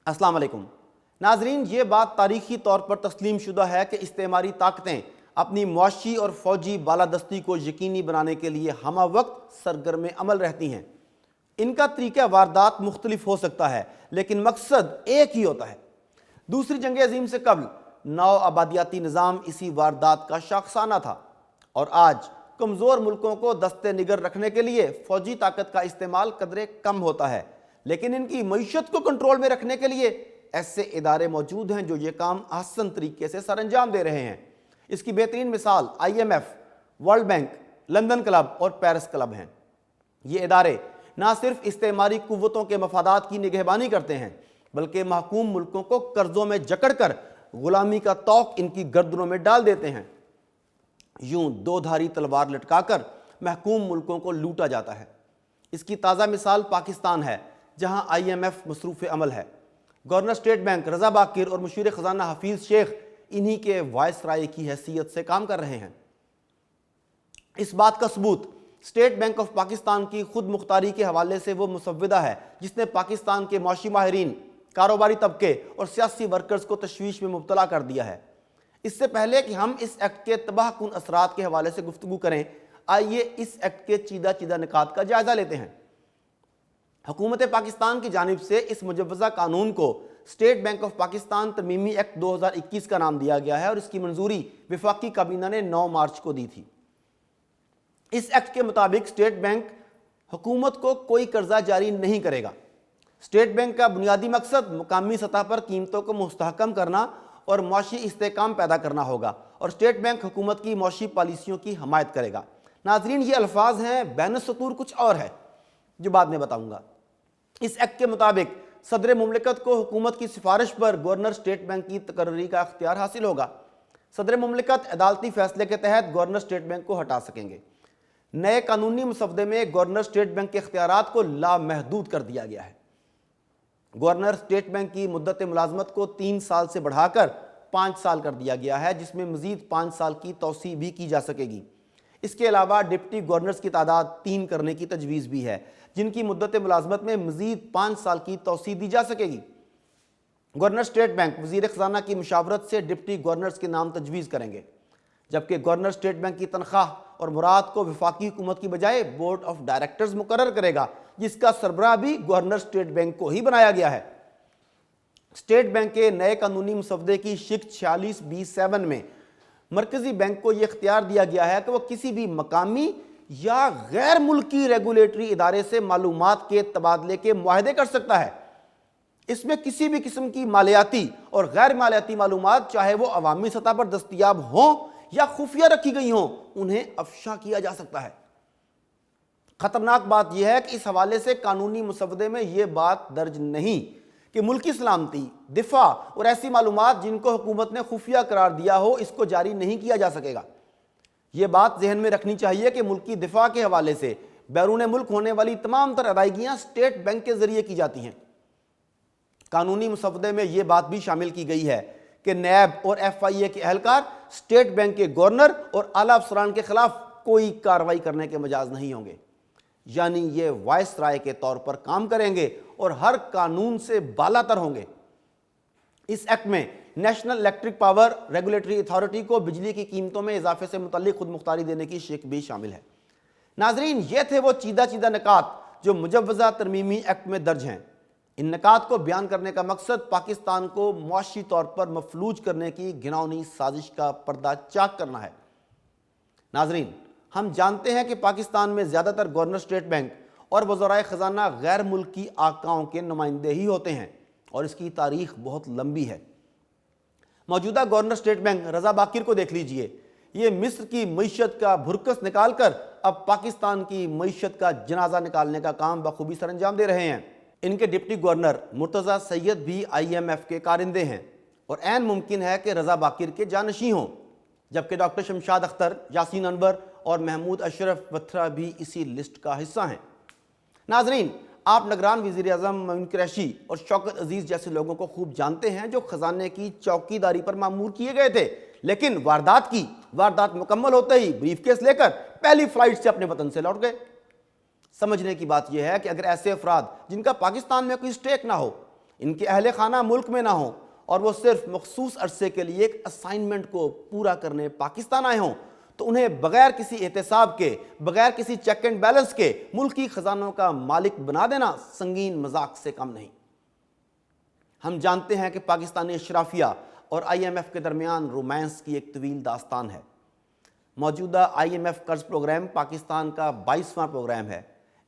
अस्सलाम वालेकुम नाजरीन, ये बात तारीखी तौर पर तस्लीम शुदा है कि इस्तेमारी ताकतें अपनी मुआशी और फौजी बालादस्ती को यकीनी बनाने के लिए हमा वक्त सरगर्म अमल रहती हैं। इनका तरीका वारदात मुख्तलिफ हो सकता है, लेकिन मकसद एक ही होता है। दूसरी जंग अजीम से कबल नौ आबादियाती निज़ाम इसी वारदात का शाखसाना था, और आज कमज़ोर मुल्कों को दस्ते निगर रखने के लिए फ़ौजी ताकत का इस्तेमाल कदरे कम होता है, लेकिन इनकी मईशत को कंट्रोल में रखने के लिए ऐसे इदारे मौजूद हैं जो ये काम आसान तरीके से सर अंजाम दे रहे हैं। इसकी बेहतरीन मिसाल IMF, world bank, London club और पेरिस क्लब हैं। ये इदारे ना सिर्फ इस्तेमारी कुव्वतों के मफादात की निगहबानी करते हैं, बल्कि महकूम मुल्कों को कर्जों में जकड़ कर गुलामी का तौक इनकी गर्दनों में डाल देते हैं। यूं दो धारी तलवार लटकाकर महकूम मुल्कों को लूटा जाता है। इसकी ताज़ा मिसाल पाकिस्तान है, जहां IMF मसरूफ़ अमल है। गवर्नर स्टेट बैंक रज़ा बाकिर और मुशीर ख़जाना हफीज़ शेख इन्हीं के वायसराय की हैसियत से काम कर रहे हैं। इस बात का सबूत स्टेट बैंक ऑफ पाकिस्तान की खुद मुख्तारी के हवाले से वो मुसव्विदा है जिसने पाकिस्तान के मौशी माहिरीन, कारोबारी तबके और सियासी वर्कर्स को तशवीश में मुब्तला कर दिया है। इससे पहले कि हम इस एक्ट के तबाहकुन असरात के हवाले से गुफ्तगू करें, आइए इस एक्ट के चीदा चीदा निकात का जायज़ा लेते हैं। हुकूमत पाकिस्तान की जानिब से इस मुजव्वज़ा कानून को स्टेट बैंक ऑफ पाकिस्तान तरमीमी एक्ट 2021 का नाम दिया गया है, और इसकी मंजूरी वफाकी काबीना ने 9 मार्च को दी थी। इस एक्ट के मुताबिक स्टेट बैंक हुकूमत को कोई कर्जा जारी नहीं करेगा। स्टेट बैंक का बुनियादी मकसद मुकामी सतह पर कीमतों को मुस्तहकम करना और मुआशी इस्तेहकाम पैदा करना होगा, और स्टेट बैंक हुकूमत की मुआशी पॉलिसियों की हमायत करेगा। नाजरीन, ये अल्फाज हैं, बैन सतूर कुछ और है जो बाद में बताऊंगा। इस एक्ट के मुताबिक सदर मुमलिकत को हुकूमत की सिफारिश पर गवर्नर स्टेट बैंक की तकर्री का अख्तियार हासिल होगा। सदर मुमलिकत अदालती फैसले के तहत गवर्नर स्टेट बैंक को हटा सकेंगे। नए कानूनी मसवदे में गवर्नर स्टेट बैंक के इख्तियारात को लामहदूद कर दिया गया है। गवर्नर स्टेट बैंक की मुद्दत मुलाजमत को 3 साल से बढ़ाकर 5 साल कर दिया गया है, जिसमें मजीद 5 साल की तौसी भी की जा सकेगी। इसके अलावा डिप्टी गवर्नर्स की तादाद 3 करने की तजवीज़ भी है, जिनकी मुद्दत मुलाजमत में मजीद 5 साल की तौसी दी जा सकेगी। गवर्नर स्टेट बैंक वज़ीर ख़ज़ाना की मुशावरत से डिप्टी गवर्नर्स के नाम तजवीज़ करेंगे, जबकि गवर्नर स्टेट बैंक की तनख्वाह और मुराद को वफाकी हुकूमत की बजाय बोर्ड ऑफ डायरेक्टर्स मुकर्रर करेगा, जिसका सरबराह भी गवर्नर स्टेट बैंक को ही बनाया गया है। स्टेट बैंक के नए कानूनी मसवदे की शिक 46B7 में मरकजी बैंक को यह इख्तियार दिया गया है कि वह किसी भी मकामी या गैर मुल्की रेगुलेटरी इदारे से मालूमात के तबादले के मुआहदे कर सकता है। इसमें किसी भी किस्म की मालियाती और गैर मालियाती मालूमात, चाहे वो अवामी सतह पर दस्तयाब हों या खुफिया रखी गई हों, उन्हें अफशा किया जा सकता है। खतरनाक बात यह है कि इस हवाले से कानूनी मुसवदे में यह बात दर्ज नहीं कि मुल्की सलामती, दिफा और ऐसी मालूमात जिनको हुकूमत ने खुफिया करार दिया हो, इसको जारी नहीं किया जा सकेगा। ये बात जहन में रखनी चाहिए कि मुल्की दिफा के हवाले से बैरून मुल्क होने वाली तमाम तर अदायगियाँ स्टेट बैंक के जरिए की जाती हैं। कानूनी मुसवदे में यह बात भी शामिल की गई है कि नैब और FIA के एहलकार स्टेट बैंक के गवर्नर और आला अफसरान के खिलाफ कोई कार्रवाई करने के मजाज नहीं होंगे, यानी ये वायसराय के तौर पर काम करेंगे और हर कानून से बालातर होंगे। इस एक्ट में national electric power regulatory authority को बिजली की कीमतों में इजाफे से मुतल्लिक खुद मुख्तारी देने की शिक भी शामिल है। नाजरीन, ये थे वो चीदा चीदा निकात जो मुजव्वज़ा तरमीमी एक्ट में दर्ज हैं। इन निकात को बयान करने का मकसद पाकिस्तान को मुआशी तौर पर मफलूज करने की घिनौनी साजिश का पर्दा चाक करना है। नाजरीन, हम जानते हैं कि पाकिस्तान में ज़्यादातर गवर्नर स्टेट बैंक और वज़राए ख़जाना गैर मुल्की आकाओं के नुमाइंदे ही होते हैं, और इसकी तारीख बहुत लंबी है। मौजूदा गवर्नर स्टेट बैंक रज़ा बाकिर को देख लीजिए। ये मिस्र की मईशत का भुरकस निकाल कर अब पाकिस्तान की मईशत का जनाजा निकालने का काम बखूबी सर अंजाम दे रहे हैं। इनके डिप्टी गवर्नर मुर्तज़ा सैयद भी IMF के कारिंदे हैं, और ऐन मुमकिन है कि रज़ा बाकिर के जानशी हों, जबकि डॉक्टर शमशाद अख्तर, यासीन अनवर और महमूद अशरफ वथरा भी इसी लिस्ट का हिस्सा हैं। नाजरीन, आप निगरान वज़ीर-ए-आज़म मोइन कुरैशी और शौकत अजीज़ जैसे लोगों को खूब जानते हैं, जो खजाने की चौकीदारी पर मामूर किए गए थे, लेकिन वारदात मुकम्मल होते ही ब्रीफकेस लेकर पहली फ्लाइट से अपने वतन से लौट गए। समझने की बात यह है कि अगर ऐसे अफराद जिनका पाकिस्तान में कोई स्टेक ना हो, ان کے اہل خانہ ملک میں نہ ہوں اور وہ صرف مخصوص عرصے کے لیے ایک اسائنمنٹ کو پورا کرنے پاکستان آئے ہوں تو انہیں بغیر کسی احتساب کے، بغیر کسی چیک اینڈ بیلنس کے ملکی خزانوں کا مالک بنا دینا سنگین مذاق سے کم نہیں۔ ہم جانتے ہیں کہ پاکستانی اشرافیہ اور آئی ایم ایف کے درمیان رومانس کی ایک طویل داستان ہے۔ موجودہ آئی ایم ایف قرض پروگرام پاکستان کا 22واں پروگرام ہے۔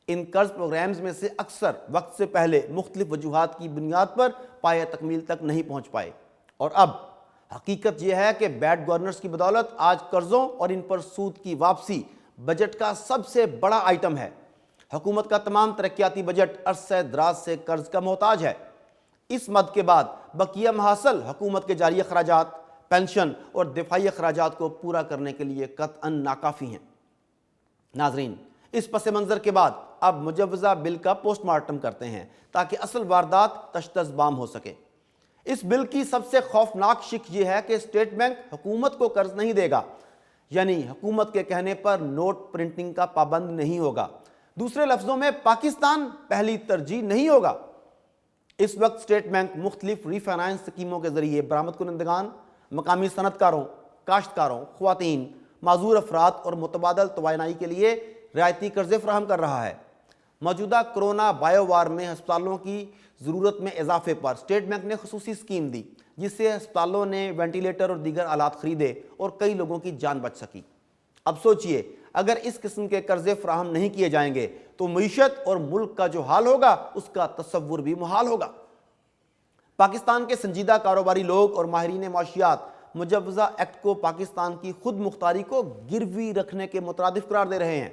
ان قرض پروگرامز میں سے اکثر وقت سے پہلے مختلف وجوہات کی بنیاد پر پایہ تکمیل تک نہیں پہنچ پائے، اور اب حقیقت یہ ہے کہ بیڈ گورنرز کی بدولت آج قرضوں اور ان پر سود کی واپسی بجٹ کا سب سے بڑا آئٹم ہے۔ حکومت کا تمام ترقیاتی بجٹ عرصہ دراز سے قرض کا محتاج ہے۔ اس مد کے بعد بقیہ محاصل حکومت کے جاری اخراجات، پینشن اور دفاعی اخراجات کو پورا کرنے کے لیے قطعاً ناکافی ہیں۔ ناظرین، اس پس منظر کے بعد اب مجوزہ بل کا پوسٹ مارٹم کرتے ہیں تاکہ اصل واردات تشخیص بام ہو سکے۔ اس بل کی سب سے خوفناک شق یہ ہے کہ اسٹیٹ بینک حکومت کو قرض نہیں دے گا، یعنی حکومت کے کہنے پر نوٹ پرنٹنگ کا پابند نہیں ہوگا۔ دوسرے لفظوں میں پاکستان پہلی ترجیح نہیں ہوگا۔ اس وقت اسٹیٹ بینک مختلف ری فائنانس اسکیموں کے ذریعے برآمد کنندگان، مقامی صنعت کاروں، کاشتکاروں، خواتین، معذور افراد اور متبادل توانائی کے لیے رعایتی قرضے فراہم کر رہا ہے۔ موجودہ کرونا بائیو وار میں ہسپتالوں کی ضرورت میں اضافے پر اسٹیٹ بینک نے خصوصی اسکیم دی، جس سے ہسپتالوں نے وینٹیلیٹر اور دیگر آلات خریدے اور کئی لوگوں کی جان بچ سکی۔ اب سوچئے، اگر اس قسم کے قرضے فراہم نہیں کیے جائیں گے تو معیشت اور ملک کا جو حال ہوگا اس کا تصور بھی محال ہوگا۔ پاکستان کے سنجیدہ کاروباری لوگ اور ماہرین معاشیات مجوزہ ایکٹ کو پاکستان کی خود مختاری کو گروی رکھنے کے مترادف قرار دے رہے ہیں۔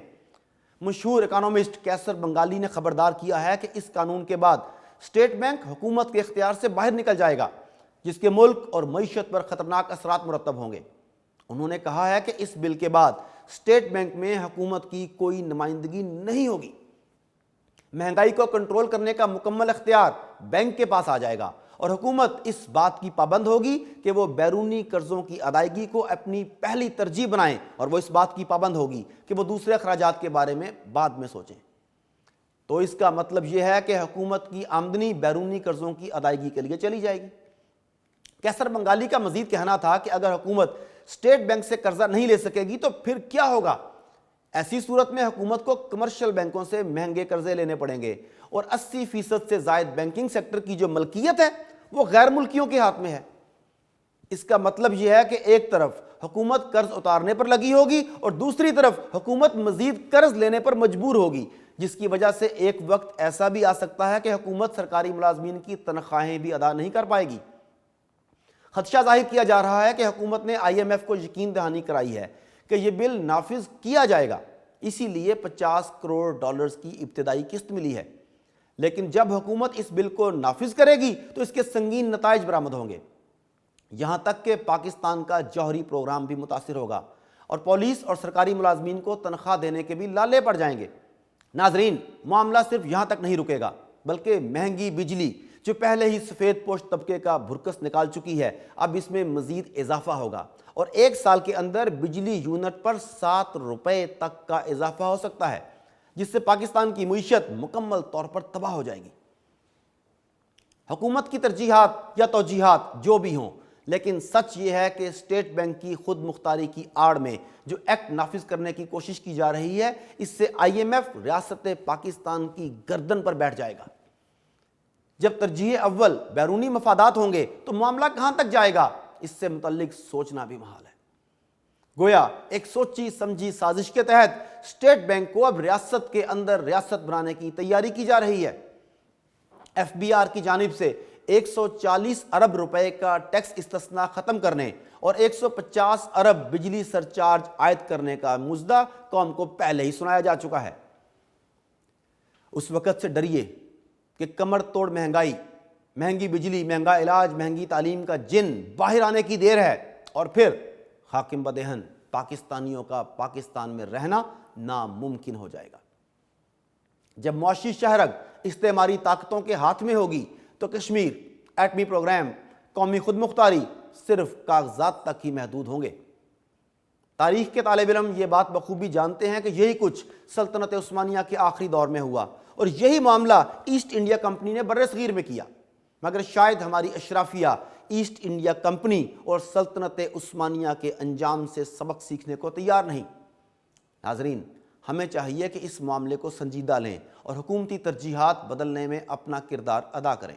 مشہور اکانومسٹ کیسر بنگالی نے خبردار کیا ہے کہ اس قانون کے بعد اسٹیٹ بینک حکومت کے اختیار سے باہر نکل جائے گا، جس کے ملک اور معیشت پر خطرناک اثرات مرتب ہوں گے۔ انہوں نے کہا ہے کہ اس بل کے بعد اسٹیٹ بینک میں حکومت کی کوئی نمائندگی نہیں ہوگی۔ مہنگائی کو کنٹرول کرنے کا مکمل اختیار بینک کے پاس آ جائے گا، اور حکومت اس بات کی پابند ہوگی کہ وہ بیرونی قرضوں کی ادائیگی کو اپنی پہلی ترجیح بنائیں، اور وہ اس بات کی پابند ہوگی کہ وہ دوسرے اخراجات کے بارے میں بعد میں سوچیں۔ تو اس کا مطلب یہ ہے کہ حکومت کی آمدنی بیرونی قرضوں کی ادائیگی کے لیے چلی جائے گی۔ کیسر بنگالی کا مزید کہنا تھا کہ اگر حکومت اسٹیٹ بینک سے قرضہ نہیں لے سکے گی تو پھر کیا ہوگا؟ ایسی صورت میں حکومت کو کمرشل بینکوں سے مہنگے قرضے لینے پڑیں گے، اور 80% سے زائد بینکنگ سیکٹر کی جو ملکیت ہے وہ غیر ملکیوں کے ہاتھ میں ہے۔ اس کا مطلب یہ ہے کہ ایک طرف حکومت قرض اتارنے پر لگی ہوگی اور دوسری طرف حکومت مزید قرض لینے پر مجبور ہوگی، جس کی وجہ سے ایک وقت ایسا بھی آ سکتا ہے کہ حکومت سرکاری ملازمین کی تنخواہیں بھی ادا نہیں کر پائے گی۔ خدشہ ظاہر کیا جا رہا ہے کہ حکومت نے آئی ایم ایف کو یقین دہانی کرائی ہے کہ یہ بل نافذ کیا جائے گا، اسی لیے $50 کروڑ کی ابتدائی قسط ملی ہے۔ لیکن جب حکومت اس بل کو نافذ کرے گی تو اس کے سنگین نتائج برآمد ہوں گے، یہاں تک کہ پاکستان کا جوہری پروگرام بھی متاثر ہوگا، اور پولیس اور سرکاری ملازمین کو تنخواہ دینے کے بھی لالے پڑ جائیں گے۔ ناظرین، معاملہ صرف یہاں تک نہیں رکے گا، بلکہ مہنگی بجلی جو پہلے ہی سفید پوش طبقے کا بھرکس نکال چکی ہے، اب اس میں مزید اضافہ ہوگا، اور 1 سال کے اندر بجلی یونٹ پر $7 تک کا اضافہ ہو سکتا ہے، جس سے پاکستان کی معیشت مکمل طور پر تباہ ہو جائے گی۔ حکومت کی ترجیحات یا توجیحات جو بھی ہوں، لیکن سچ یہ ہے کہ اسٹیٹ بینک کی خود مختاری کی آڑ میں جو ایکٹ نافذ کرنے کی کوشش کی جا رہی ہے، اس سے آئی ایم ایف ریاست پاکستان کی گردن پر بیٹھ جائے گا۔ جب ترجیح اول بیرونی مفادات ہوں گے تو معاملہ کہاں تک جائے گا، اس سے متعلق سوچنا بھی محال ہے۔ گویا ایک سوچی سمجھی سازش کے تحت اسٹیٹ بینک کو اب ریاست کے اندر ریاست بنانے کی تیاری کی جا رہی ہے۔ ایف بی آر کی جانب سے $140 ارب کا ٹیکس استثناء ختم کرنے اور 150 ارب بجلی سرچارج عائد کرنے کا مزدہ قوم کو پہلے ہی سنایا جا چکا ہے۔ اس وقت سے ڈریے کہ کمر توڑ مہنگائی، مہنگی بجلی، مہنگا علاج، مہنگی تعلیم کا جن باہر آنے کی دیر ہے، اور پھر حاکم بدہن پاکستانیوں کا پاکستان میں رہنا ناممکن ہو جائے گا۔ جب معاشی شہرگ استعماری طاقتوں کے ہاتھ میں ہوگی تو کشمیر، ایٹمی پروگرام، قومی خود مختاری صرف کاغذات تک ہی محدود ہوں گے۔ تاریخ کے طالب علم یہ بات بخوبی جانتے ہیں کہ یہی کچھ سلطنت عثمانیہ کے آخری دور میں ہوا، اور یہی معاملہ ایسٹ انڈیا کمپنی نے برصغیر میں کیا۔ مگر شاید ہماری اشرافیہ ایسٹ انڈیا کمپنی اور سلطنت عثمانیہ کے انجام سے سبق سیکھنے کو تیار نہیں۔ ناظرین، ہمیں چاہیے کہ اس معاملے کو سنجیدہ لیں اور حکومتی ترجیحات بدلنے میں اپنا کردار ادا کریں۔